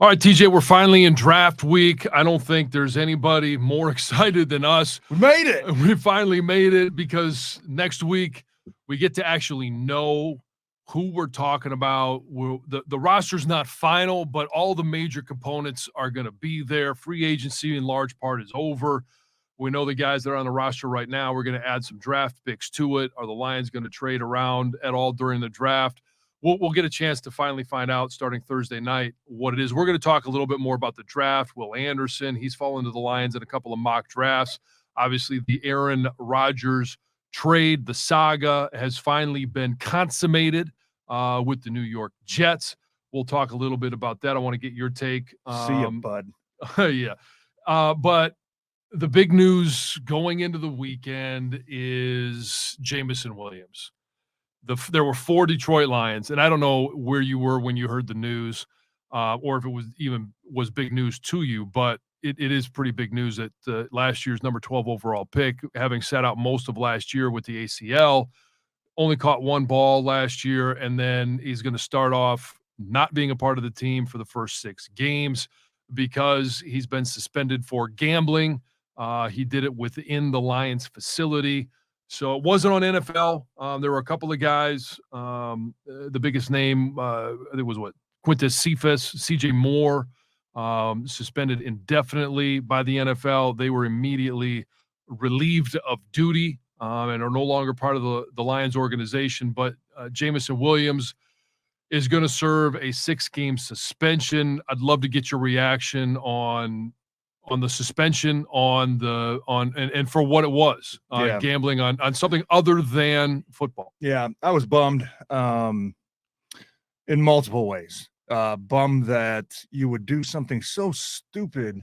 All right, TJ, we're finally in draft week. I don't think there's anybody more excited than us. We made it. We finally made it because next week we get to actually know who we're talking about. The roster's not final, but all the major components are going to be there. Free agency in large part is over. We know the guys that are on the roster right now. We're going to add some draft picks to it. Are the Lions going to trade around at all during the draft? We'll get a chance to finally find out starting Thursday night what it is. We're going to talk a little bit more about the draft. Will Anderson, he's fallen to the Lions in a couple of mock drafts. Obviously, the Aaron Rodgers trade, the saga has finally been consummated with the New York Jets. We'll talk a little bit about that. I want to get your take. See ya, bud. Yeah. But the big news going into the weekend is Jameson Williams. There were 4 Detroit Lions, and I don't know where you were when you heard the news, or if it was big news to you, but it is pretty big news that last year's number 12 overall pick, having sat out most of last year with the ACL, only caught 1 ball last year, and then he's going to start off not being a part of the team for the first 6 games because he's been suspended for gambling. He did it within the Lions facility. So it wasn't on NFL. There were a couple of guys. The biggest name, it was Quintus Cephas, CJ Moore, suspended indefinitely by the NFL. They were immediately relieved of duty and are no longer part of the Lions organization. But Jameson Williams is going to serve a 6-game suspension. I'd love to get your reaction on the suspension, and for what it was, gambling on something other than football. Yeah, I was bummed in multiple ways. Bummed that you would do something so stupid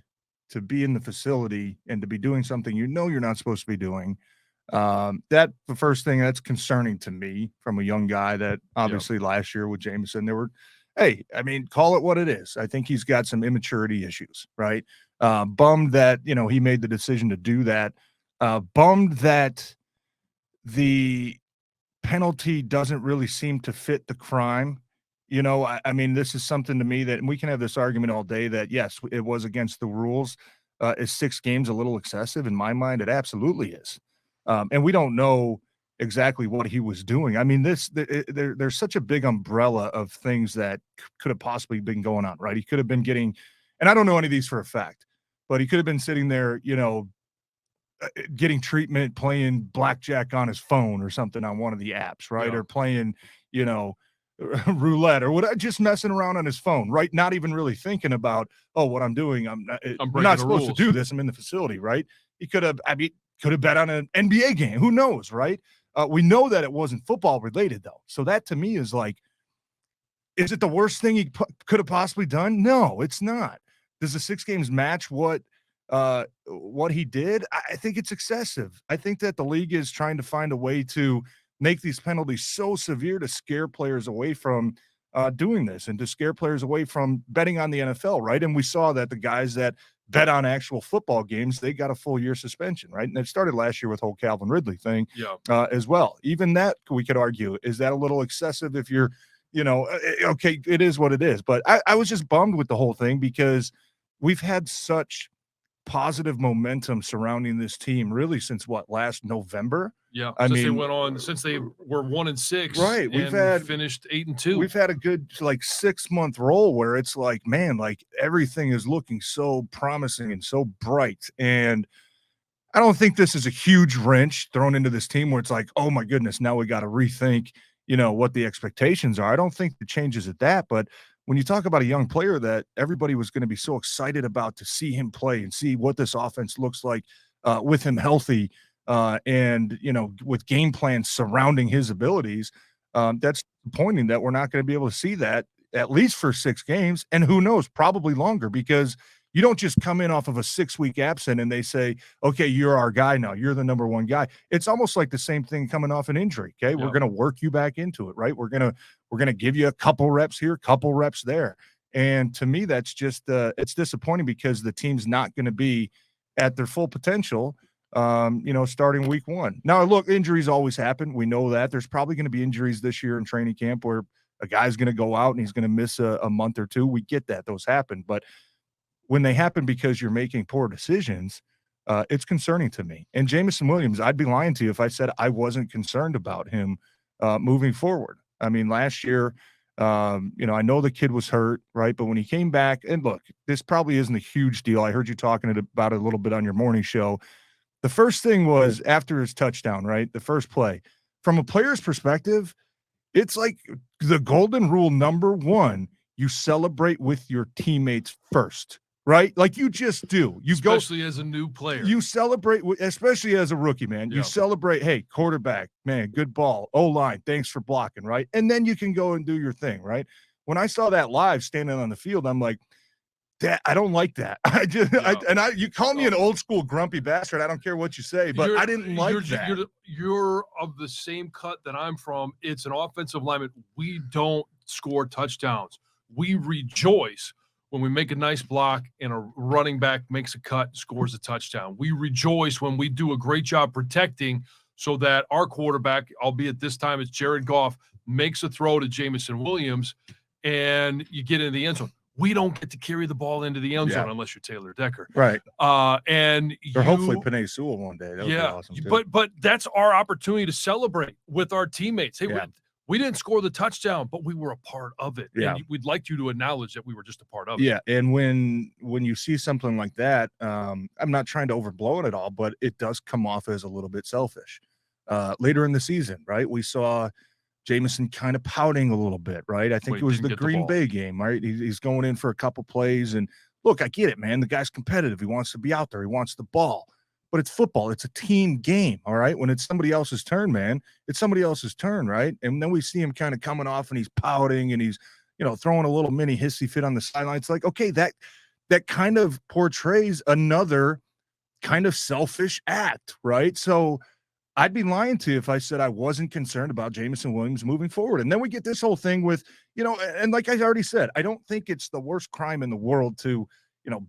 to be in the facility and to be doing something you're not supposed to be doing. That the first thing that's concerning to me from a young guy that obviously last year with Jameson, call it what it is. I think he's got some immaturity issues, right? Bummed that, he made the decision to do that. Bummed that the penalty doesn't really seem to fit the crime. This is something to me that, and we can have this argument all day that, yes, it was against the rules. Is 6 games a little excessive? In my mind, it absolutely is. And we don't know exactly what he was doing. I mean, there's such a big umbrella of things that could have possibly been going on, right? He could have been getting, and I don't know any of these for a fact, but he could have been sitting there, getting treatment, playing blackjack on his phone or something on one of the apps, right? Yeah. Or playing, roulette or what, just messing around on his phone, right? Not even really thinking about, what I'm doing. I'm not supposed to do this. I'm in the facility, right? He could have bet on an NBA game. Who knows, right? We know that it wasn't football related, though. So that to me is like, is it the worst thing he could have possibly done? No, it's not. Does the 6 games match what he did? I think it's excessive. I think that the league is trying to find a way to make these penalties so severe to scare players away from doing this and to scare players away from betting on the NFL, right? And we saw that the guys that bet on actual football games, they got a full year suspension, right? And it started last year with the whole Calvin Ridley thing as well. Even that, we could argue, is that a little excessive if you're, okay, it is what it is. But I was just bummed with the whole thing because we've had such positive momentum surrounding this team really since last November. Yeah, since they were 1-6, right? We've finished 8-2. We've had a good 6-month roll where it's like, man, everything is looking so promising and so bright. And I don't think this is a huge wrench thrown into this team where it's like, oh my goodness, now we got to rethink, what the expectations are. I don't think the changes at that, but when you talk about a young player that everybody was going to be so excited about to see him play and see what this offense looks like with him healthy and, with game plans surrounding his abilities, that's disappointing that we're not going to be able to see that at least for 6 games. And who knows, probably longer, because you don't just come in off of a 6-week absence and they say, okay, you're our guy now. You're the number 1 guy. It's almost like the same thing coming off an injury. Okay. We're going to work you back into it, right? We're going to give you a couple reps here, couple reps there. And to me, that's just, it's disappointing because the team's not going to be at their full potential, starting week 1. Now, look, injuries always happen. We know that there's probably going to be injuries this year in training camp where a guy's going to go out and he's going to miss a month or two. We get that. Those happen. But when they happen because you're making poor decisions, it's concerning to me. And Jameson Williams, I'd be lying to you if I said I wasn't concerned about him moving forward. I mean, last year, I know the kid was hurt, right? But when he came back, and look, this probably isn't a huge deal. I heard you talking about it a little bit on your morning show. The first thing was after his touchdown, right? The first play. From a player's perspective, it's like the golden rule number one, you celebrate with your teammates first, right? Like you just do. Especially as a new player. You celebrate, especially as a rookie, man. You celebrate, hey, quarterback, man, good ball. O-line, thanks for blocking, right? And then you can go and do your thing, right? When I saw that live standing on the field, I'm like, that I don't like that. You call me an old school grumpy bastard. I don't care what you say, but I didn't like that. You're of the same cut that I'm from. It's an offensive lineman. We don't score touchdowns. We rejoice when we make a nice block and a running back makes a cut, scores a touchdown. We rejoice when we do a great job protecting so that our quarterback, albeit this time it's Jared Goff, makes a throw to Jameson Williams and you get into the end zone. We don't get to carry the ball into the end zone unless you're Taylor Decker. Right. Or hopefully Penei Sewell one day. That would be awesome too. But that's our opportunity to celebrate with our teammates. Hey, we didn't score the touchdown, but we were a part of it. Yeah. And we'd like you to acknowledge that we were just a part of it. Yeah. And when you see something like that, I'm not trying to overblow it at all, but it does come off as a little bit selfish. Later in the season, right? We saw Jameson kind of pouting a little bit, right? I think it was the Green Bay game, right? He's going in for a couple plays. And look, I get it, man. The guy's competitive. He wants to be out there. He wants the ball. But it's football. It's a team game, all right? When it's somebody else's turn, man, it's somebody else's turn, right? And then we see him kind of coming off and he's pouting and he's, throwing a little mini hissy fit on the sideline. It's like, okay, that kind of portrays another kind of selfish act, right? So I'd be lying to you if I said I wasn't concerned about Jameson Williams moving forward. And then we get this whole thing with, and like I already said, I don't think it's the worst crime in the world to,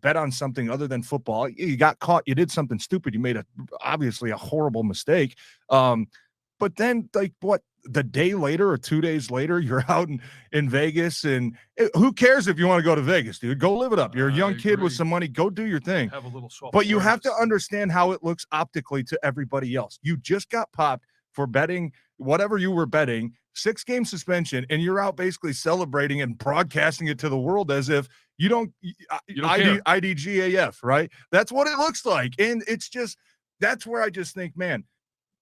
bet on something other than football. You got caught. You did something stupid. You made obviously a horrible mistake. But then the day later or 2 days later, you're out in Vegas and who cares if you want to go to Vegas, dude, go live it up. You're a young kid with some money. Go do your thing. Have a little soft but you have to understand how it looks optically to everybody else. You just got popped for betting whatever you were betting, 6-game suspension, and you're out basically celebrating and broadcasting it to the world as if you don't IDGAF, right? That's what it looks like. And it's just, that's where I just think, man,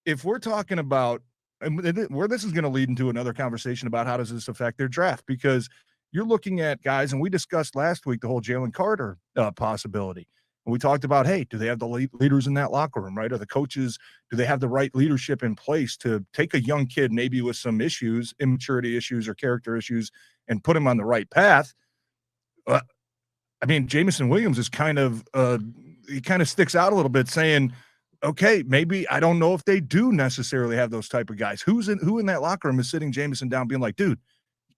if we're talking about, and where this is going to lead into another conversation about how does this affect their draft, because you're looking at guys, and we discussed last week the whole Jalen Carter possibility. And we talked about, hey, do they have the leaders in that locker room, right? Or the coaches, do they have the right leadership in place to take a young kid maybe with some issues, immaturity issues or character issues, and put him on the right path? I mean, Jameson Williams is kind of he kind of sticks out a little bit saying, okay, maybe I don't know if they do necessarily have those type of guys. Who in that locker room is sitting Jameson down being like, dude,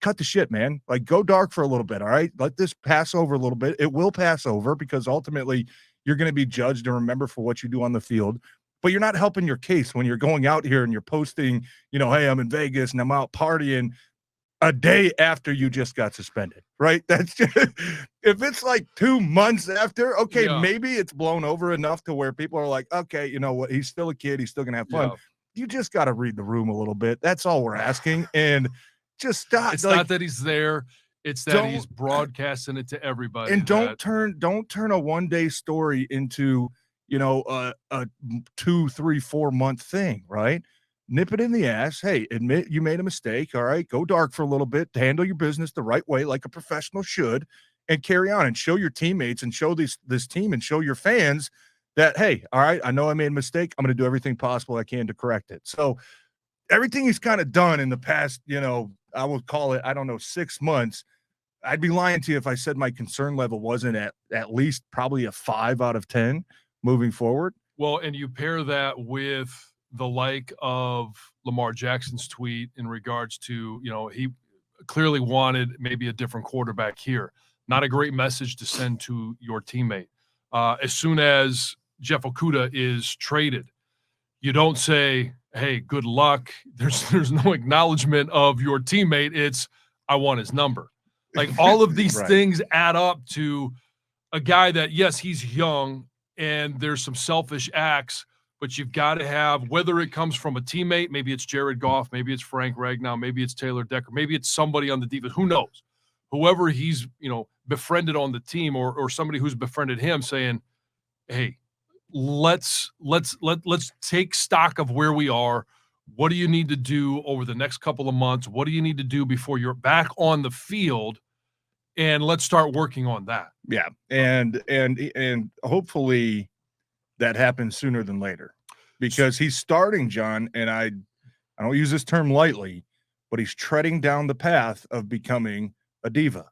cut the shit, man. Like, go dark for a little bit, all right? Let this pass over a little bit. It will pass over because ultimately you're going to be judged and remembered for what you do on the field. But you're not helping your case when you're going out here and you're posting, hey, I'm in Vegas and I'm out partying a day after you just got suspended, right? That's just, if it's like 2 months after, okay, maybe it's blown over enough to where people are like, okay, you know what? He's still a kid. He's still going to have fun. Yeah. You just got to read the room a little bit. That's all we're asking. And just stop. It's not that he's there. It's that he's broadcasting it to everybody. And don't turn a one-day story into, a 2, 3, 4 month thing, right? Nip it in the ass. Hey, admit you made a mistake. All right, go dark for a little bit. Handle your business the right way, like a professional should, and carry on and show your teammates and show this team and show your fans that, hey, all right, I know I made a mistake. I'm going to do everything possible I can to correct it. So everything he's kind of done in the past, I would call it, 6 months. I'd be lying to you if I said my concern level wasn't at least probably a 5 out of 10 moving forward. Well, and you pair that with the like of Lamar Jackson's tweet in regards to, he clearly wanted maybe a different quarterback here. Not a great message to send to your teammate. As soon as Jeff Okudah is traded, you don't say, hey, good luck. There's no acknowledgement of your teammate. It's, I want his number. Like all of these things add up to a guy that, yes, he's young and there's some selfish acts, but you've got to have, whether it comes from a teammate, maybe it's Jared Goff, maybe it's Frank Ragnow, maybe it's Taylor Decker, maybe it's somebody on the defense, who knows? Whoever he's, befriended on the team or somebody who's befriended him saying, hey, let's take stock of where we are. What do you need to do over the next couple of months? What do you need to do before you're back on the field? And let's start working on that. Yeah. And hopefully that happens sooner than later, because he's starting, John, and I don't use this term lightly, but he's treading down the path of becoming a diva.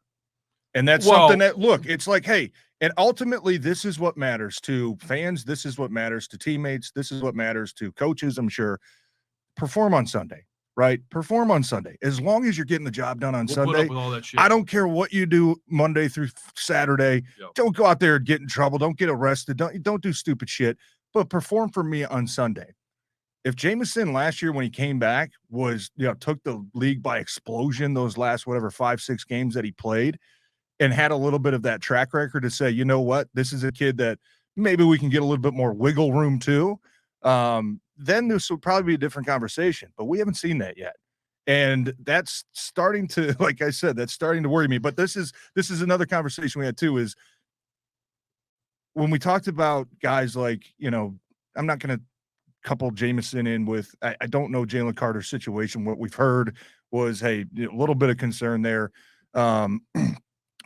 And that's something that, look, it's like, hey, and ultimately this is what matters to fans. This is what matters to teammates. This is what matters to coaches, I'm sure. Perform on Sunday, right? Perform on Sunday. As long as you're getting the job done on Sunday, put up with all that shit. I don't care what you do Monday through Saturday. Yep. Don't go out there and get in trouble. Don't get arrested. Don't do stupid shit, but perform for me on Sunday. If Jameson last year when he came back was, took the league by explosion those last, 5-6 games that he played, and had a little bit of that track record to say, you know what, this is a kid that maybe we can get a little bit more wiggle room to, then this will probably be a different conversation. But we haven't seen that yet. And that's starting to, like I said, that's starting to worry me. But this is another conversation we had too, is when we talked about guys like, I'm not going to couple Jameson in with, I don't know Jalen Carter's situation. What we've heard was, hey, a little bit of concern there.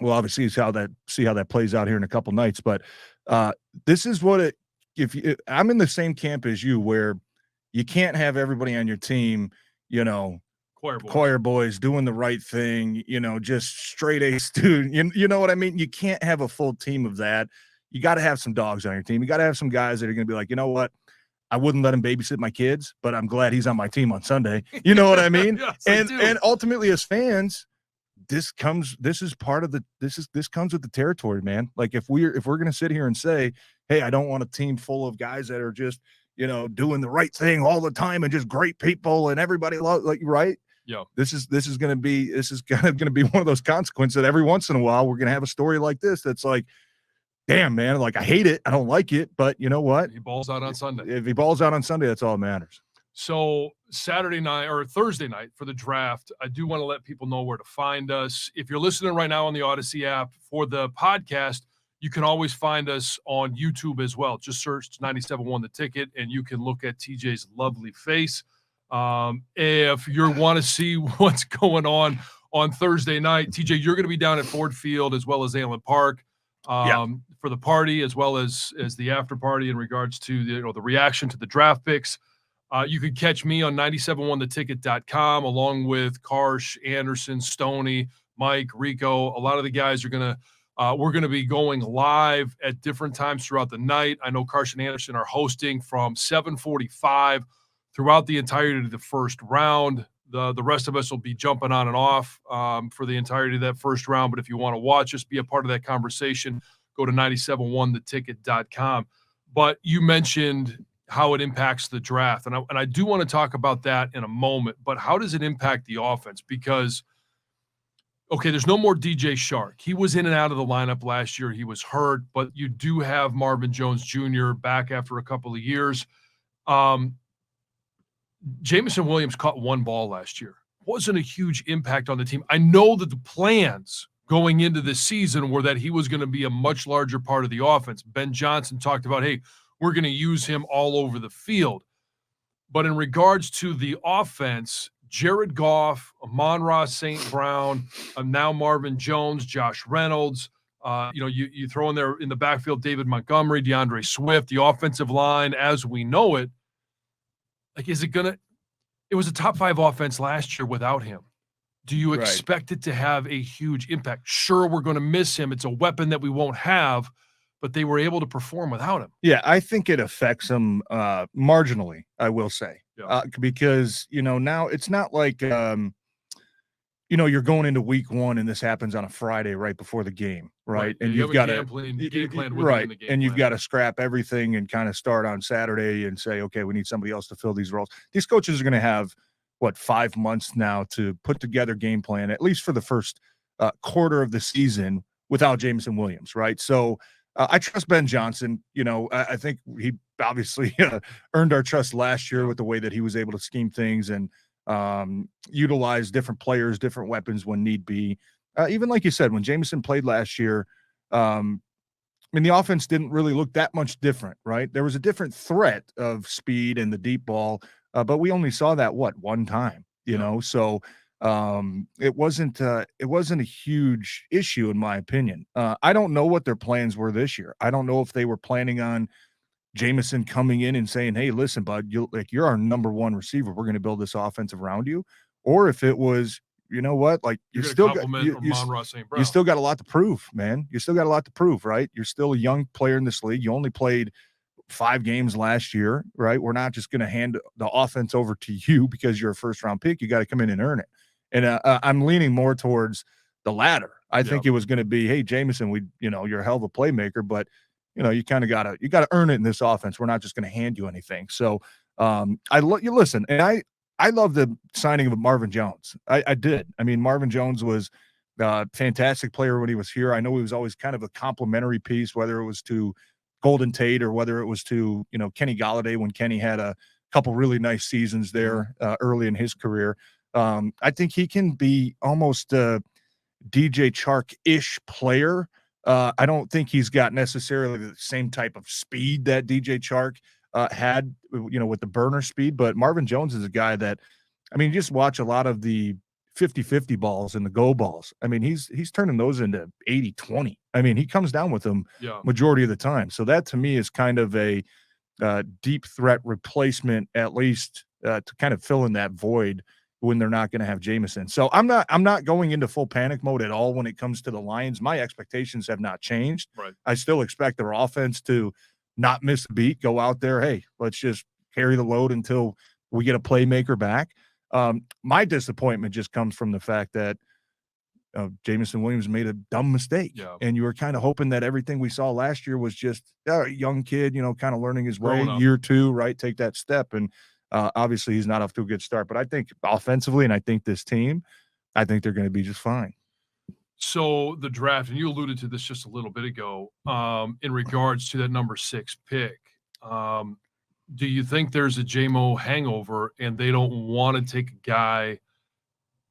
We'll obviously see how that plays out here in a couple nights. But this is what I'm in the same camp as you, where you can't have everybody on your team, choir boys doing the right thing, just straight A student. You know what I mean? You can't have a full team of that. You got to have some dogs on your team. You got to have some guys that are going to be like, you know what? I wouldn't let him babysit my kids, but I'm glad he's on my team on Sunday. You know what I mean? Yes, and ultimately, as fans, this comes with the territory, man. Like if we're going to sit here and say, hey, I don't want a team full of guys that are just, doing the right thing all the time and just great people and everybody right. Yeah. This is going to be one of those consequences that every once in a while we're going to have a story like this. That's like, damn, man, like I hate it. I don't like it, but you know what? He balls out on Sunday. If he balls out on Sunday, that's all that matters. So Saturday night or Thursday night for the draft, I do want to let people know where to find us. If you're listening right now on the Odyssey app for the podcast, you can always find us on YouTube as well. Just search 97.1 The Ticket, and you can look at TJ's lovely face. If you want to see what's going on Thursday night, TJ, you're going to be down at Ford Field as well as Allen Park for the party, as well as the after party in regards to the reaction to the draft picks. You could catch me on 97onetheticket.com along with Karsh, Anderson, Stoney, Mike, Rico. A lot of the guys are we're going to be going live at different times throughout the night. I know Karsh and Anderson are hosting from 7:45 throughout the entirety of the first round. The rest of us will be jumping on and off for the entirety of that first round. But if you want to watch us, be a part of that conversation, go to 97onetheticket.com. But you mentioned how it impacts the draft. And I do want to talk about that in a moment. But how does it impact the offense? Because, okay, there's no more DJ Shark. He was in and out of the lineup last year. He was hurt. But you do have Marvin Jones Jr. back after a couple of years. Jameson Williams caught one ball last year. Wasn't a huge impact on the team. I know that the plans going into this season were that he was going to be a much larger part of the offense. Ben Johnson talked about, hey, we're going to use him all over the field. But in regards to the offense, Jared Goff, Amon-Ra St. Brown, now Marvin Jones, Josh Reynolds, you throw in there in the backfield David Montgomery, DeAndre Swift, the offensive line as we know it. Like, it was a top 5 offense last year without him. Do you expect it to have a huge impact? Sure, we're going to miss him. It's a weapon that we won't have, but they were able to perform without him. Yeah, I think it affects them marginally, I will say. Yeah. Because, now it's not like, you're going into week 1 and this happens on a Friday right before the game, right? And you've got to game plan right, and you've got to scrap everything and kind of start on Saturday and say, okay, we need somebody else to fill these roles. These coaches are going to have 5 months now to put together game plan, at least for the first quarter of the season without Jameson Williams, right? So I trust Ben Johnson. I think he obviously earned our trust last year with the way that he was able to scheme things and utilize different players, different weapons when need be. Even like you said, when Jameson played last year, the offense didn't really look that much different, right? There was a different threat of speed and the deep ball, but we only saw that one time, So it wasn't a huge issue in my opinion. I don't know what their plans were this year. I don't know if they were planning on Jameson coming in and saying, "Hey, listen, bud, you're our number one receiver. We're going to build this offense around you," or if it was, you know what, like you still got you still got a lot to prove, man. You still got a lot to prove, right? You're still a young player in this league. You only played 5 games last year, right? We're not just going to hand the offense over to you because you're a first round pick. You got to come in and earn it. And I'm leaning more towards the latter. I think it was going to be, hey, Jameson, you're a hell of a playmaker, but you kind of gotta earn it in this offense. We're not just going to hand you anything. So you listen, and I love the signing of Marvin Jones. I did. Marvin Jones was a fantastic player when he was here. I know he was always kind of a complimentary piece, whether it was to Golden Tate or whether it was to, Kenny Golladay when Kenny had a couple really nice seasons there early in his career. I think he can be almost a DJ Chark-ish player. I don't think he's got necessarily the same type of speed that DJ Chark had, with the burner speed. But Marvin Jones is a guy that, you just watch a lot of the 50-50 balls and the go balls. He's turning those into 80-20. He comes down with them majority of the time. So that to me is kind of a deep threat replacement, at least to kind of fill in that void when they're not going to have Jameson. So I'm not going into full panic mode at all when it comes to the Lions. My expectations have not changed. Right. I still expect their offense to not miss a beat, go out there. Hey, let's just carry the load until we get a playmaker back. My disappointment just comes from the fact that Jameson Williams made a dumb mistake. Yeah. And you were kind of hoping that everything we saw last year was just a young kid, kind of learning his way, year 2, right? Take that step. And obviously he's not off to a good start, but I think offensively, and I think this team, I think they're going to be just fine. So the draft, and you alluded to this just a little bit ago, in regards to that number 6 pick, do you think there's a JMO hangover and they don't want to take a guy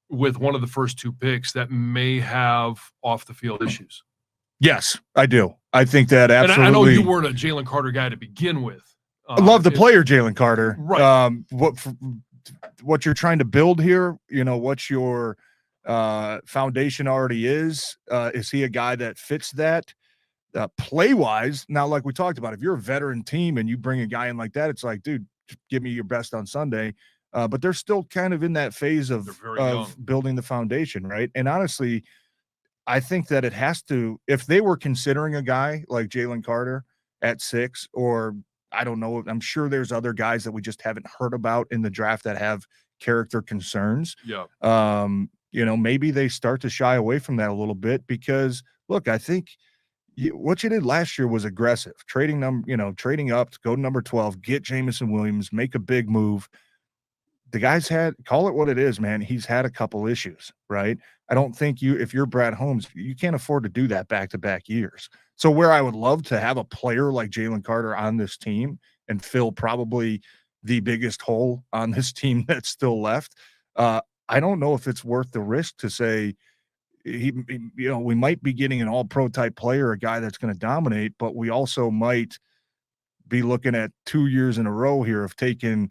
with one of the first 2 picks that may have off the field issues? Yes, I do. I think that absolutely. And I know you weren't a Jalen Carter guy to begin with. I love the player, Jalen Carter. Right. What you're trying to build here, what your foundation already is he a guy that fits that play-wise? Now, like we talked about, if you're a veteran team and you bring a guy in like that, it's like, dude, give me your best on Sunday. But they're still kind of in that phase of building the foundation, right? And honestly, I think that it has to, if they were considering a guy like Jalen Carter at 6, or I don't know, I'm sure there's other guys that we just haven't heard about in the draft that have character concerns. Yeah. Maybe they start to shy away from that a little bit because, look, I think what you did last year was aggressive. Trading up to go to number 12, get Jameson Williams, make a big move. The guy's call it what it is, man. He's had a couple issues, right? I don't think if you're Brad Holmes, you can't afford to do that back-to-back years. So where I would love to have a player like Jalen Carter on this team and fill probably the biggest hole on this team that's still left, I don't know if it's worth the risk to say we might be getting an all-pro type player, a guy that's going to dominate, but we also might be looking at 2 years in a row here of taking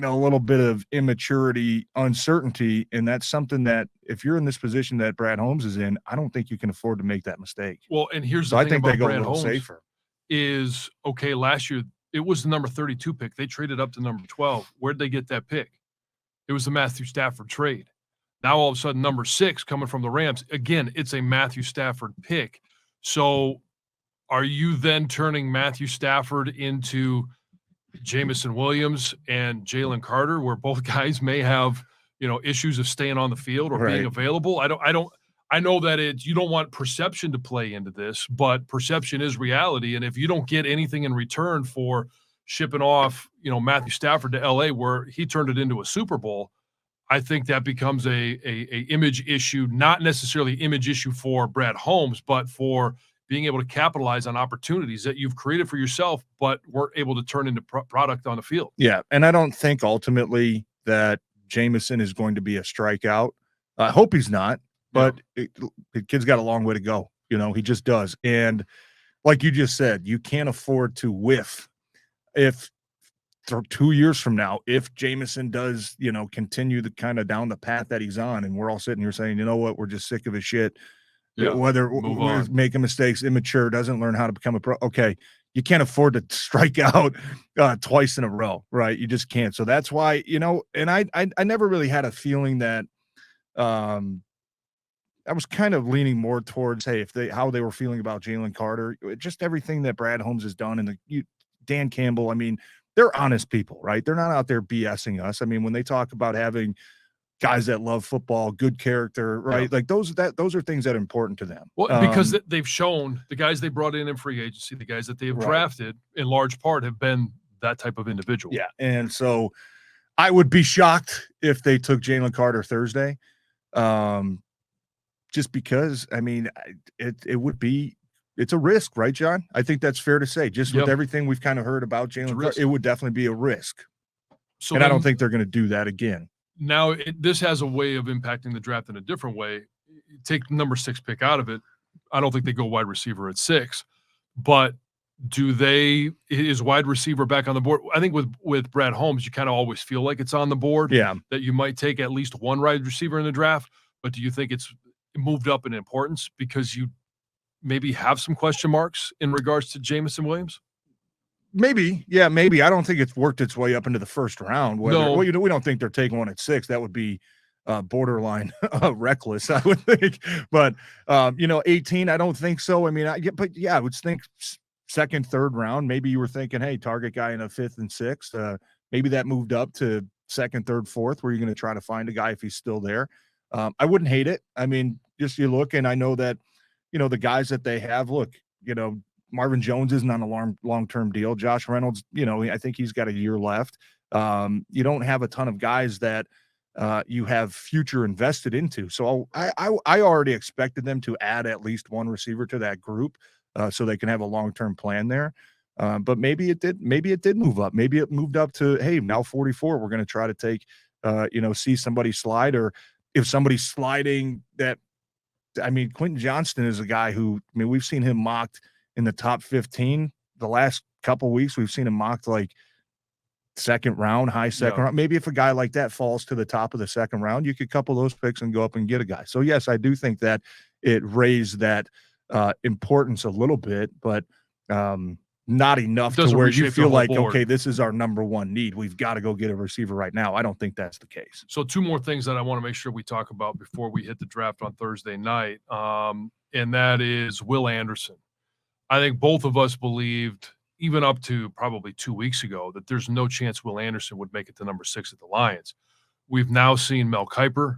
a little bit of immaturity, uncertainty, and that's something that if you're in this position that Brad Holmes is in, I don't think you can afford to make that mistake. Well, and here's the thing I think about they go Brad a little Holmes safer. Is okay. Last year it was the number 32 pick. They traded up to number 12. Where'd they get that pick? It was the Matthew Stafford trade. Now all of a sudden number 6 coming from the Rams. Again, it's a Matthew Stafford pick. So are you then turning Matthew Stafford into Jameson Williams and Jalen Carter, where both guys may have, issues of staying on the field or being available? I know that you don't want perception to play into this, but perception is reality. And if you don't get anything in return for shipping off, Matthew Stafford to LA, where he turned it into a Super Bowl, I think that becomes a image issue, not necessarily image issue for Brad Holmes, but for being able to capitalize on opportunities that you've created for yourself, but weren't able to turn into product on the field. Yeah, and I don't think ultimately that Jameson is going to be a strikeout. I hope he's not, but the kid's got a long way to go. He just does. And like you just said, you can't afford to whiff if 2 years from now, if Jameson does, continue the kind of down the path that he's on, and we're all sitting here saying, you know what, we're just sick of his shit. Yeah, whether we're making mistakes, immature, doesn't learn how to become a pro. Okay, you can't afford to strike out twice in a row, right? You just can't. So that's why, and I never really had a feeling that I was kind of leaning more towards, hey, how they were feeling about Jalen Carter, just everything that Brad Holmes has done, and Dan Campbell. I mean, they're honest people, right? They're not out there BSing us. I mean, when they talk about having guys that love football, good character, right? Yeah. Like those are things that are important to them. Well, because they've shown the guys they brought in free agency, the guys that they have drafted in large part have been that type of individual. Yeah. And so I would be shocked if they took Jalen Carter Thursday. Just because, I mean, it's a risk, right, John? I think that's fair to say. Just with everything we've kind of heard about Jalen Carter, it would definitely be a risk. So I don't think they're going to do that again. Now, this has a way of impacting the draft in a different way. Take the number 6 pick out of it. I don't think they go wide receiver at 6. But is wide receiver back on the board? I think with Brad Holmes, you kind of always feel like it's on the board. Yeah. That you might take at least one wide receiver in the draft. But do you think it's moved up in importance because you maybe have some question marks in regards to Jameson Williams? Maybe. Yeah, maybe. I don't think it's worked its way up into the first round. We don't think they're taking one at 6. That would be borderline reckless, I would think. But, 18, I don't think so. I mean, I would think second, third round. Maybe you were thinking, hey, target guy in a 5th and 6th. Maybe that moved up to 2nd, 3rd, 4th, where you're going to try to find a guy if he's still there. I wouldn't hate it. I mean, just you look, and I know that, the guys that they have, look, Marvin Jones isn't on a long-term deal. Josh Reynolds, I think he's got a year left. You don't have a ton of guys that you have future invested into. So I already expected them to add at least one receiver to that group so they can have a long-term plan there. But maybe it did move up. Maybe it moved up to, hey, now 44, we're going to try to take, see somebody slide, or if somebody's sliding that, I mean, Quentin Johnston is a guy who, I mean, we've seen him mocked in the top 15 the last couple of weeks. We've seen him mocked like second round, high second round. Maybe if a guy like that falls to the top of the second round, you could couple those picks and go up and get a guy. So yes, I do think that it raised that importance a little bit, but not enough to where you feel like, okay, this is our number one need. We've got to go get a receiver right now. I don't think that's the case. So 2 more things that I want to make sure we talk about before we hit the draft on Thursday night. And that is Will Anderson. I think both of us believed, even up to probably 2 weeks ago, that there's no chance Will Anderson would make it to number 6 at the Lions. We've now seen Mel Kiper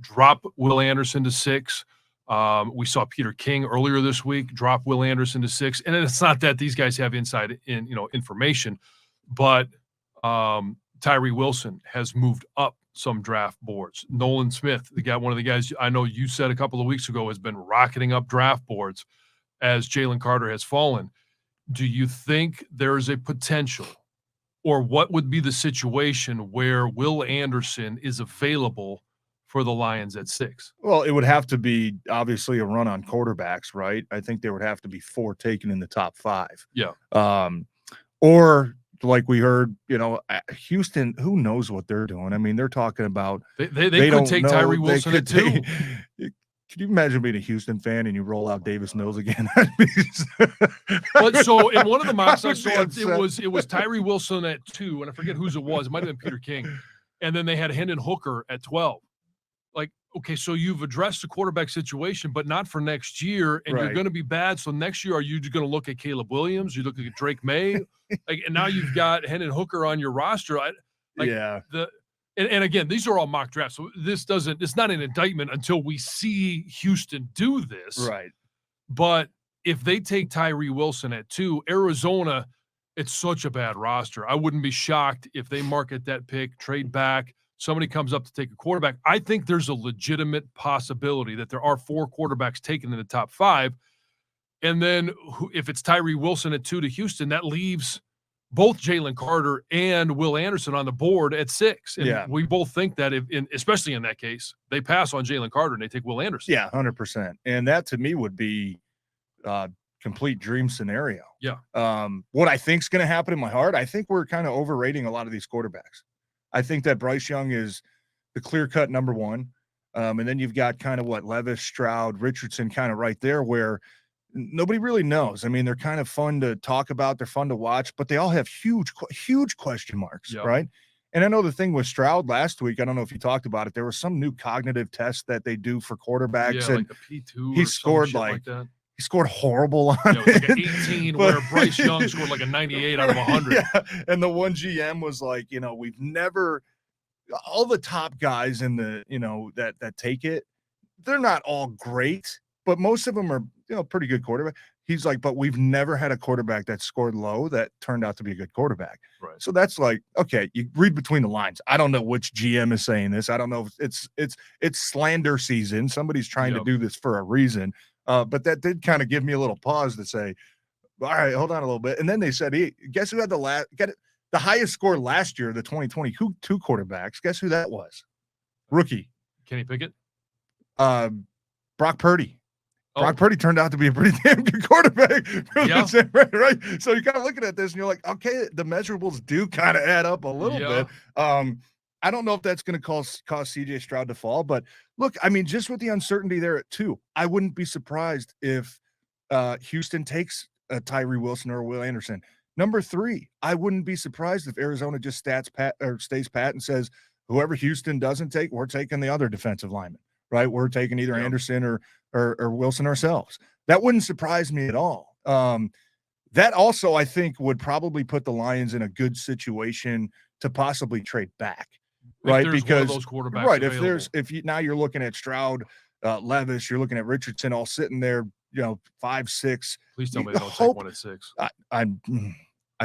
drop Will Anderson to 6. We saw Peter King earlier this week drop Will Anderson to 6. And it's not that these guys have inside information, but Tyree Wilson has moved up some draft boards. Nolan Smith, one of the guys I know you said a couple of weeks ago, has been rocketing up draft boards as Jalen Carter has fallen. Do you think there is a potential, or what would be the situation where Will Anderson is available for the Lions at 6? Well, it would have to be obviously a run on quarterbacks, right? I think there would have to be 4 taken in the top 5. Yeah. Or like we heard, Houston, who knows what they're doing? I mean, they're talking about they could take Tyree Wilson at 2. Can you imagine being a Houston fan and you roll out Davis Mills again? But so in one of the mocks I saw, it was Tyree Wilson at 2, and I forget whose it was. It might have been Peter King, and then they had Hendon Hooker at 12. Like, okay, so you've addressed the quarterback situation, but not for next year, and you're going to be bad. So next year, are you going to look at Caleb Williams? You look at Drake May, and now you've got Hendon Hooker on your roster. And again, these are all mock drafts, so it's not an indictment until we see Houston do this. Right. But if they take Tyree Wilson at 2, Arizona, it's such a bad roster. I wouldn't be shocked if they market that pick, trade back, somebody comes up to take a quarterback. I think there's a legitimate possibility that there are 4 quarterbacks taken in the top 5. And then if it's Tyree Wilson at 2 to Houston, that leaves both Jalen Carter and Will Anderson on the board at 6. And we both think that especially in that case, they pass on Jalen Carter and they take Will Anderson. Yeah, 100%. And that to me would be complete dream scenario. Yeah. What I think is going to happen in my heart, I think we're kind of overrating a lot of these quarterbacks. I think that Bryce Young is the clear-cut number 1. And then you've got kind of Levis, Stroud, Richardson kind of right there where nobody really knows. I mean, they're kind of fun to talk about. They're fun to watch, but they all have huge question marks, right? And I know the thing with Stroud last week, I don't know if you talked about it, there was some new cognitive test that they do for quarterbacks. Yeah, and like a P2 he or scored like that. He scored horrible on it. Was like an it. 18 where Bryce Young scored like a 98 out of 100. Yeah. And the one GM was like, we've never – all the top guys in the, that take it, they're not all great, but most of them are, pretty good quarterback. He's like, but we've never had a quarterback that scored low that turned out to be a good quarterback. Right. So that's like, okay, you read between the lines. I don't know which GM is saying this. I don't know if it's slander season. Somebody's trying to do this for a reason. But that did kind of give me a little pause to say, all right, hold on a little bit. And then they said, guess who had the highest score last year, the 2020 two quarterbacks? Guess who that was? Rookie. Kenny Pickett? Brock Purdy. Brock Purdy turned out to be a pretty damn good quarterback. Right? So you're kind of looking at this and you're like, okay, the measurables do kind of add up a little bit. I don't know if that's going to cause CJ Stroud to fall, but look, I mean, just with the uncertainty there at 2, I wouldn't be surprised if Houston takes a Tyree Wilson or Will Anderson. Number 3, I wouldn't be surprised if Arizona just stays pat and says, whoever Houston doesn't take, we're taking the other defensive lineman, right? We're taking either Anderson or Wilson ourselves. That wouldn't surprise me at all. That also, I think, would probably put the Lions in a good situation to possibly trade back, right? Because those quarterbacks now you're looking at Stroud, Levis, you're looking at Richardson, all sitting there, 5, 6. Please tell me they don't take one at 6. I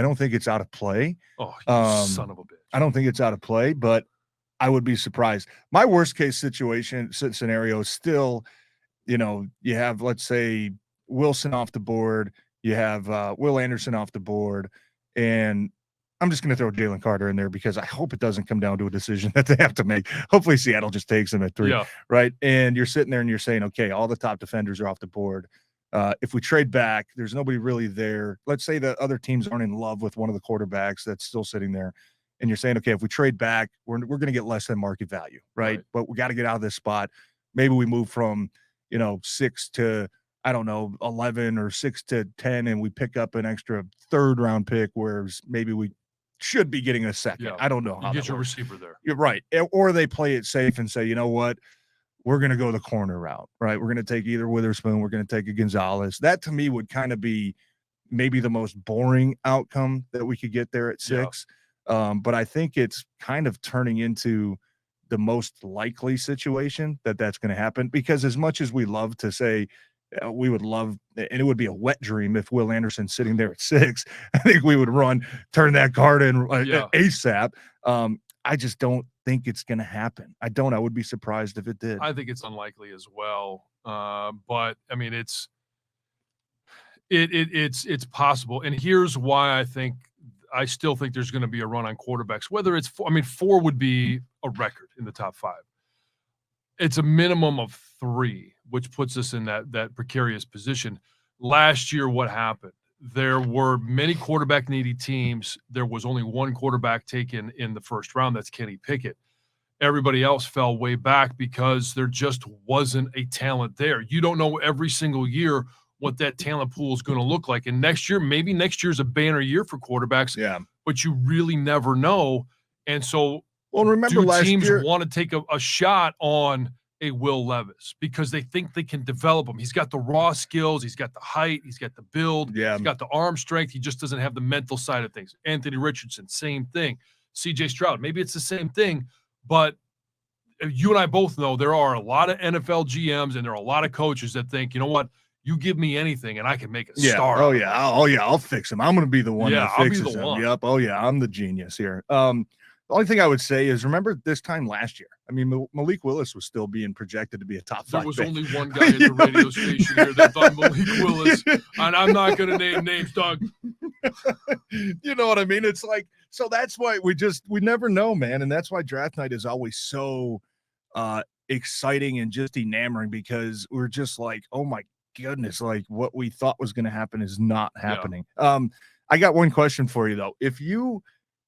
don't think it's out of play. Oh, you son of a bitch! I don't think it's out of play, but I would be surprised. My worst case scenario is still, you have, let's say, Wilson off the board, you have Will Anderson off the board, and I'm just going to throw Jalen Carter in there because I hope it doesn't come down to a decision that they have to make. Hopefully Seattle just takes him at 3, right? And you're sitting there and you're saying, okay, all the top defenders are off the board. If we trade back, there's nobody really there. Let's say the other teams aren't in love with one of the quarterbacks that's still sitting there. And you're saying, okay, if we trade back, we're going to get less than market value, right? But we got to get out of this spot. Maybe we move from, 6 to, 11 or 6 to 10, and we pick up an extra 3rd round pick, whereas maybe we should be getting a 2nd. I don't know how you get your receiver there. You're right. Or they play it safe and say, you know what? We're going to go the corner route, right? We're going to take either Witherspoon. We're going to take a Gonzalez. That to me would kind of be maybe the most boring outcome that we could get there at 6. But I think it's kind of turning into the most likely situation that that's going to happen, because as much as we love to say we would love, and it would be a wet dream if Will Anderson sitting there at 6, I think we would turn that card in ASAP. I just don't think it's going to happen. I would be surprised if it did. I think it's unlikely as well. But I mean, it's possible. And here's why I still think there's going to be a run on quarterbacks, whether it's 4 would be a record in the top 5. It's a minimum of 3, which puts us in that precarious position. Last year, what happened? There were many quarterback needy teams. There was only one quarterback taken in the first round. That's Kenny Pickett. Everybody else fell way back because there just wasn't a talent there. You don't know every single year what that talent pool is going to look like. And maybe next year's a banner year for quarterbacks, but you really never know. And so remember last teams year want to take a shot on a Will Levis because they think they can develop him. He's got the raw skills. He's got the height. He's got the build. He's got the arm strength. He just doesn't have the mental side of things. Anthony Richardson, same thing. CJ Stroud, maybe it's the same thing, but you and I both know there are a lot of NFL GMs and there are a lot of coaches that think, you know what, you give me anything and I can make a star. Oh yeah. I'll fix him. I'm going to be the one that fixes him. Yep. Oh yeah. I'm the genius here. The only thing I would say is remember this time last year. I mean, Malik Willis was still being projected to be a top 5 There was pick. only one guy at the radio station here that thought Malik Willis, and I'm not going to name names, Doug. You know what I mean? It's like, so that's why we never know, man. And that's why draft night is always so exciting and just enamoring, because we're just like, oh my goodness, like what we thought was going to happen is not happening. Yeah. I got one question for you though. If you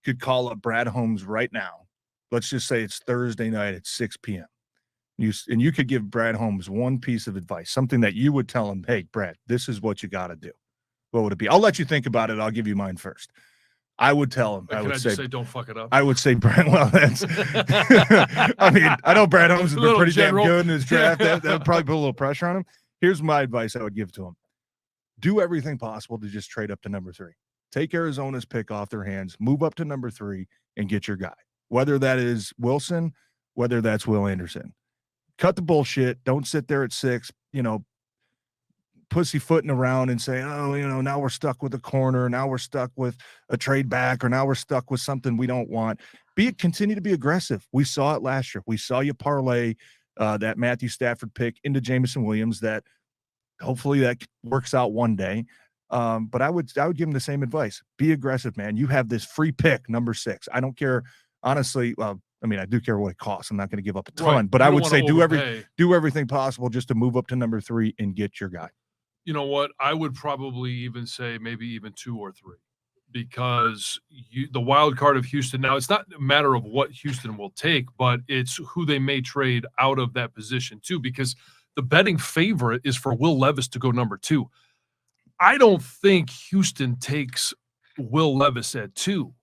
could call up Brad Holmes right now, let's just say it's Thursday night at 6 p.m. You could give Brad Holmes one piece of advice, something that you would tell him, hey, Brad, this is what you got to do. What would it be? I'll let you think about it. I'll give you mine first. I would tell him. I just say, don't fuck it up? I would say, Brad, well, that's, I mean, I know Brad Holmes has been pretty damn good in his draft. That would probably put a little pressure on him. Here's my advice I would give to him. Do everything possible to just trade up to number 3. Take Arizona's pick off their hands, move up to number 3, and get your guy. Whether that is Wilson, whether that's Will Anderson. Cut the bullshit. Don't sit there at 6, pussyfooting around and say, oh, now we're stuck with a corner. Now we're stuck with a trade back, or now we're stuck with something we don't want. Continue to be aggressive. We saw it last year. We saw you parlay that Matthew Stafford pick into Jameson Williams. That hopefully that works out one day. But I would give him the same advice. Be aggressive, man. You have this free pick, number 6. I don't care, honestly. Well, I mean, I do care what it costs. I'm not going to give up a ton, right. But I would say do everything possible just to move up to number 3 and get your guy. You know what? I would probably even say maybe even 2 or 3, because the wild card of Houston. Now, it's not a matter of what Houston will take, but it's who they may trade out of that position too, because the betting favorite is for Will Levis to go number 2. I don't think Houston takes Will Levis at 2,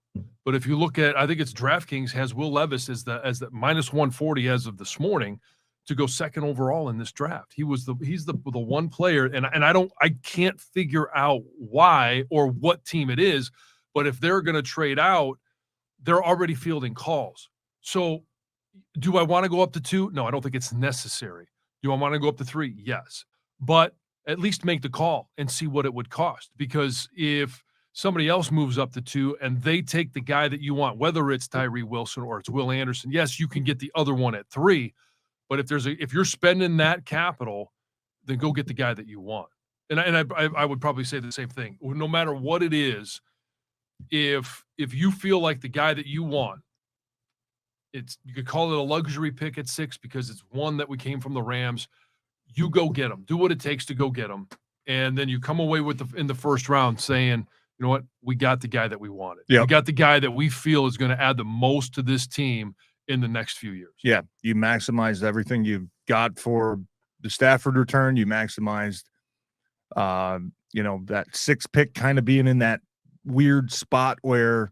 but if you look at, I think it's DraftKings has Will Levis as the minus 140 as of this morning to go 2nd overall in this draft. He's the one player, and I can't figure out why or what team it is, but if they're going to trade out, they're already fielding calls. So do I want to go up to 2? No, I don't think it's necessary. Do I want to go up to 3? Yes, but at least make the call and see what it would cost. Because if somebody else moves up to 2 and they take the guy that you want, whether it's Tyree Wilson or it's Will Anderson, yes, you can get the other one at 3. But if you're spending that capital, then go get the guy that you want. And I would probably say the same thing. No matter what it is, if you feel like the guy that you want, you could call it a luxury pick at 6 because it's one that we came from the Rams. You go get him. Do what it takes to go get him, and then you come away in the first round saying, you know what, we got the guy that we wanted. Yep. We got the guy that we feel is going to add the most to this team in the next few years. Yeah, you maximized everything you've got for the Stafford return. You maximized, that 6th pick kind of being in that weird spot where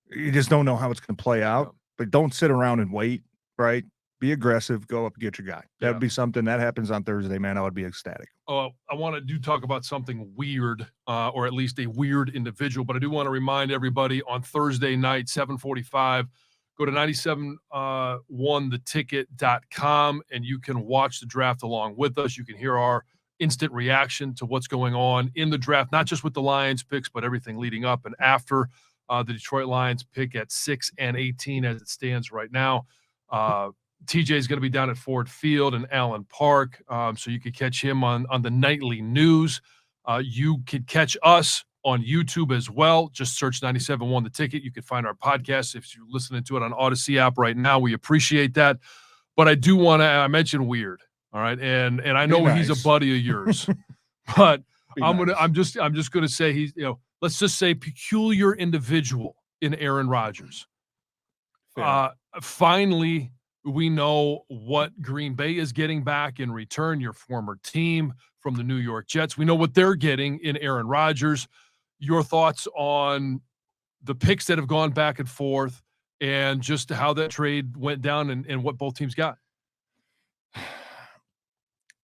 you just don't know how it's going to play out. But don't sit around and wait, right? Be aggressive. Go up and get your guy. That would be something that happens on Thursday, man. I would be ecstatic. Oh, I want to talk about something weird, or at least a weird individual. But I do want to remind everybody on Thursday night, 7:45, go to 971theticket.com, and you can watch the draft along with us. You can hear our instant reaction to what's going on in the draft, not just with the Lions picks, but everything leading up and after the Detroit Lions pick at 6 and 18 as it stands right now. TJ is going to be down at Ford Field and Allen Park, so you could catch him on the nightly news. You could catch us on YouTube as well. Just search 97.1 The Ticket. You can find our podcast if you're listening to it on Odyssey app right now. We appreciate that. But I do want to, I mentioned weird, all right? And I know he's a buddy of yours, but I'm just going to say he's, let's just say peculiar individual in Aaron Rodgers. Finally, we know what Green Bay is getting back in return, your former team from the New York Jets. We know what they're getting in Aaron Rodgers. Your thoughts on the picks that have gone back and forth and just how that trade went down and what both teams got?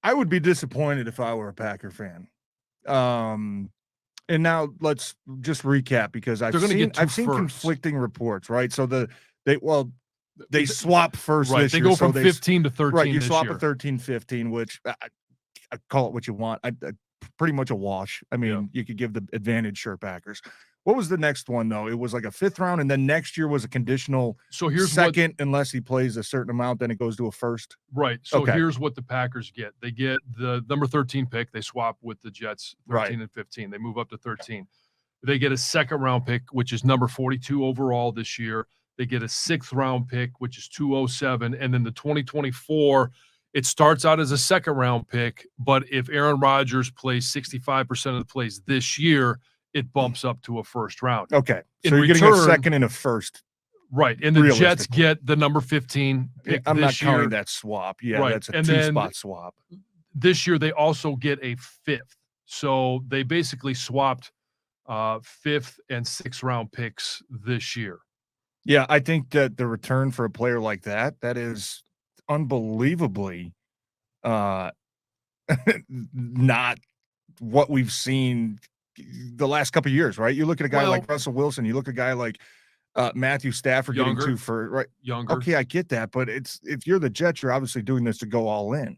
I would be disappointed if I were a Packer fan. And now let's just recap, because I've seen conflicting reports, right? So they swap first right, this they year. Go from 15 to 13 Right, you this swap year. a 13-15, which I call it what you want. I pretty much a wash. I mean, you could give the advantage, sure, Packers. What was the next one, though? It was like a 5th round, and then next year was a conditional second unless he plays a certain amount, then it goes to a first. Right. So here's what the Packers get. They get the number 13 pick. They swap with the Jets, 13 and 15. They move up to 13. They get a 2nd-round pick, which is number 42 overall this year. They get a 6th-round pick, which is 207. And then the 2024, it starts out as a 2nd-round pick, but if Aaron Rodgers plays 65% of the plays this year, it bumps up to a 1st round. Okay. So you're getting a 2nd and a 1st. Right. And the Jets get the number 15 pick I'm this not counting that swap. Yeah, right. That's a 2-spot swap. This year, they also get a 5th. So they basically swapped 5th and 6th round picks this year. Yeah, I think that the return for a player like that is unbelievably not what we've seen the last couple of years, right? You look at a guy like Russell Wilson, you look at a guy like Matthew Stafford getting 2 for right. Younger. Okay, I get that, but if you're the Jets, you're obviously doing this to go all in.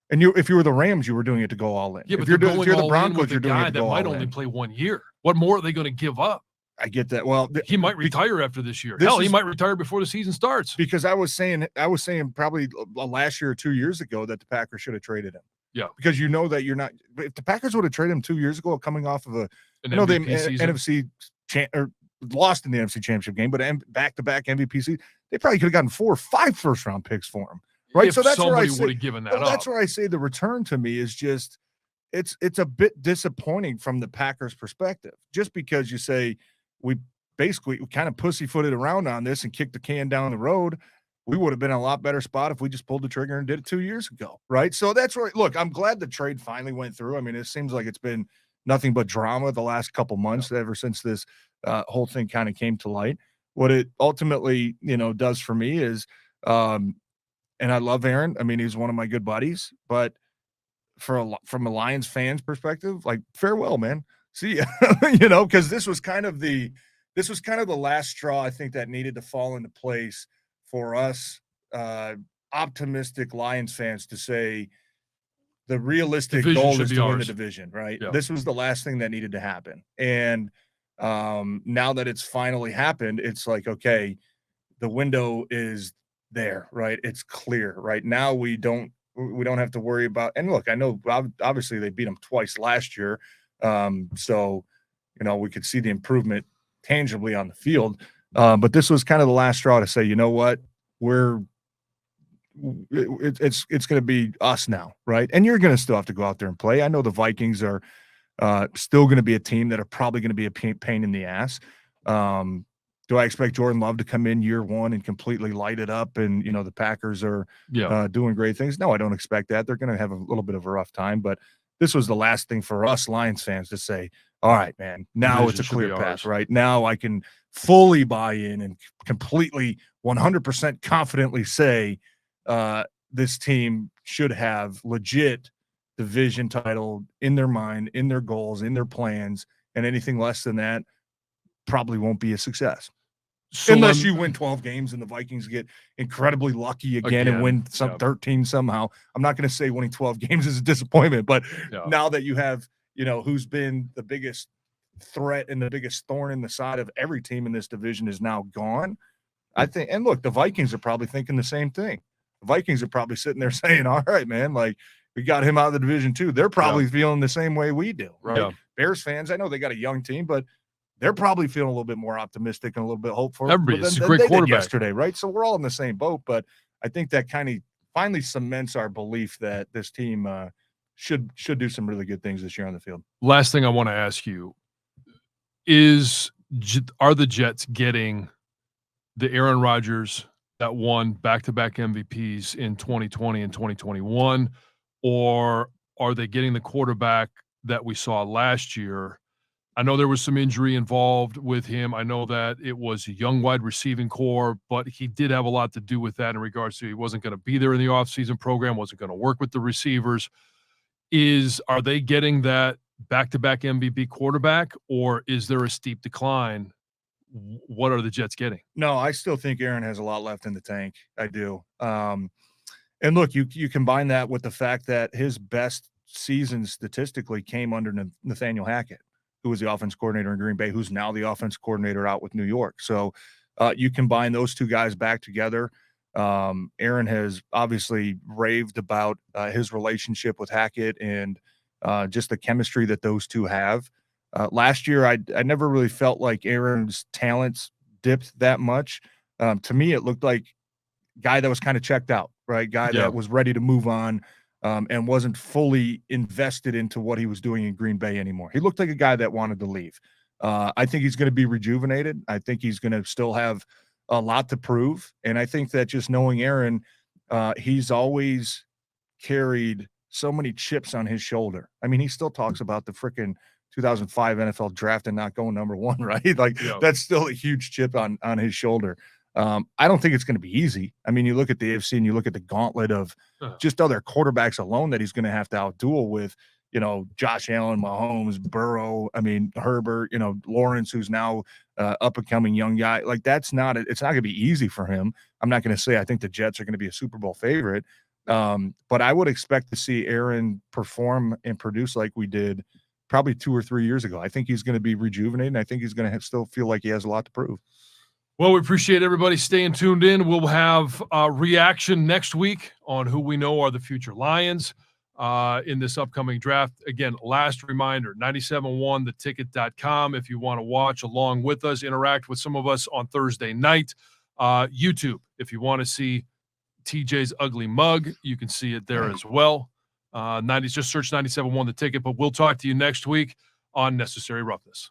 And if you were the Rams, you were doing it to go all in. Yeah, but if you're the Broncos, you're doing it to go all in. That might only play 1 year. What more are they going to give up? I get that. Well, he might retire after this year. Hell, he might retire before the season starts. Because I was saying probably last year or 2 years ago that the Packers should have traded him. Yeah, because you know that you're not. If the Packers would have traded him 2 years ago, coming off of NFC or lost in the NFC Championship game, but back-to-back MVP season, they probably could have gotten 4 or 5 first-round picks for him. Right, if so that's where I would have given that up. That's where I say the return to me is just it's a bit disappointing from the Packers' perspective. Just because you say we kind of pussyfooted around on this and kicked the can down the road, we would have been in a lot better spot if we just pulled the trigger and did it 2 years ago, right? So that's where look. I'm glad the trade finally went through. I mean, it seems like it's been nothing but drama the last couple months ever since this whole thing kind of came to light. What it ultimately does for me is. And I love Aaron. I mean, he's one of my good buddies. But from a Lions fan's perspective, like farewell, man. See ya. Because this was kind of the last straw I think that needed to fall into place for us, optimistic Lions fans, to say the realistic goal is to win the division. Right. Yeah. This was the last thing that needed to happen, and now that it's finally happened, it's like okay, the window is there, right? It's clear right now. We don't have to worry about. And look, I know obviously they beat them twice last year, so we could see the improvement tangibly on the field. But this was kind of the last straw to say, you know what, it's going to be us now, right? And you're going to still have to go out there and play. I know the Vikings are still going to be a team that are probably going to be a pain in the ass. Do I expect Jordan Love to come in year one and completely light it up and, the Packers are doing great things? No, I don't expect that. They're going to have a little bit of a rough time, but this was the last thing for us Lions fans to say, all right, man, now it's a clear path, right? Now I can fully buy in and completely 100% confidently say this team should have legit division title in their mind, in their goals, in their plans, and anything less than that probably won't be a success. So unless you win 12 games and the Vikings get incredibly lucky again and win 13 somehow. I'm not going to say winning 12 games is a disappointment, but now that you have, who's been the biggest threat and the biggest thorn in the side of every team in this division is now gone, I think. And look, the Vikings are probably thinking the same thing. The Vikings are probably sitting there saying, all right, man, like we got him out of the division too. They're probably feeling the same way we do, right? Yeah. Bears fans, I know they got a young team, but they're probably feeling a little bit more optimistic and a little bit hopeful. Everybody's a great quarterback yesterday, right? So we're all in the same boat, but I think that kind of finally cements our belief that this team should do some really good things this year on the field. Last thing I want to ask you are the Jets getting the Aaron Rodgers that won back-to-back MVPs in 2020 and 2021, or are they getting the quarterback that we saw last year? I know there was some injury involved with him. I know that it was a young wide receiving core, but he did have a lot to do with that in regards to he wasn't going to be there in the offseason program, wasn't going to work with the receivers. Are they getting that back-to-back MVP quarterback, or is there a steep decline? What are the Jets getting? No, I still think Aaron has a lot left in the tank. I do. And look, you combine that with the fact that his best season statistically came under Nathaniel Hackett, who was the offense coordinator in Green Bay, who's now the offense coordinator out with New York. So you combine those two guys back together. Aaron has obviously raved about his relationship with Hackett and just the chemistry that those two have. Last year, I never really felt like Aaron's talents dipped that much. To me, it looked like a guy that was kind of checked out, right? Guy that was ready to move on and wasn't fully invested into what he was doing in Green Bay anymore. He looked like a guy that wanted to leave. I think he's going to be rejuvenated. I think he's going to still have a lot to prove. And I think that just knowing Aaron, he's always carried so many chips on his shoulder. I mean, he still talks about the freaking 2005 NFL draft and not going number one, right? Like that's still a huge chip on his shoulder. I don't think it's going to be easy. I mean, you look at the AFC and you look at the gauntlet of just other quarterbacks alone that he's going to have to outduel with, Josh Allen, Mahomes, Burrow, I mean, Herbert, Lawrence, who's now up and coming young guy. Like it's not going to be easy for him. I'm not going to say I think the Jets are going to be a Super Bowl favorite. But I would expect to see Aaron perform and produce like we did probably 2 or 3 years ago. I think he's going to be rejuvenated. And I think he's going to still feel like he has a lot to prove. Well, we appreciate everybody staying tuned in. We'll have a reaction next week on who we know are the future Lions in this upcoming draft. Again, last reminder, 971theticket.com if you want to watch along with us, interact with some of us on Thursday night. YouTube, if you want to see TJ's ugly mug, you can see it there as well. Just search 97.1 The Ticket, but we'll talk to you next week on Necessary Roughness.